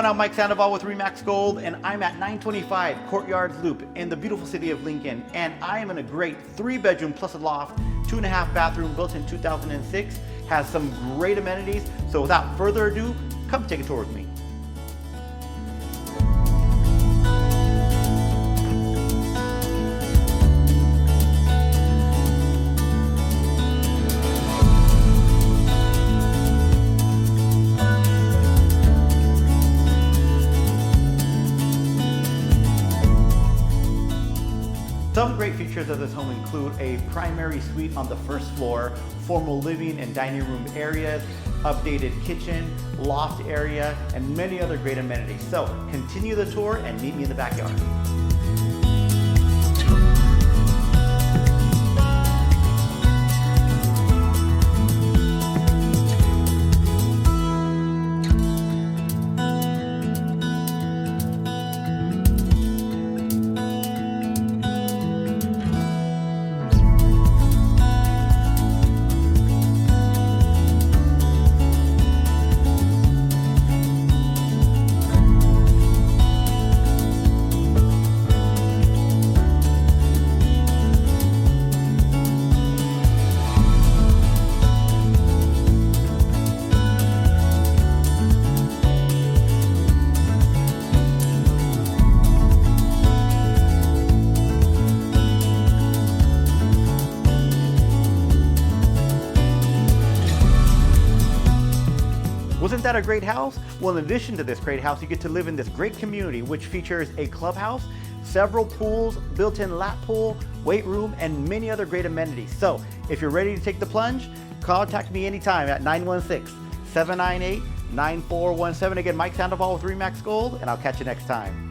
everyone, I'm Mike Sandoval with Remax Gold, and I'm at 925 Courtyards Loop in the beautiful city of Lincoln, and I am in a great 3-bedroom plus a loft, 2.5 bathroom, built in 2006, has some great amenities. So without further ado, come take a tour with me. Some great features of this home include a primary suite on the first floor, formal living and dining room areas, updated kitchen, loft area, and many other great amenities. So continue the tour and meet me in the backyard. Wasn't that a great house? Well, in addition to this great house, you get to live in this great community, which features a clubhouse, several pools, built-in lap pool, weight room, and many other great amenities. So if you're ready to take the plunge, contact me anytime at 916-798-9417. Again, Mike Sandoval with Remax Gold, and I'll catch you next time.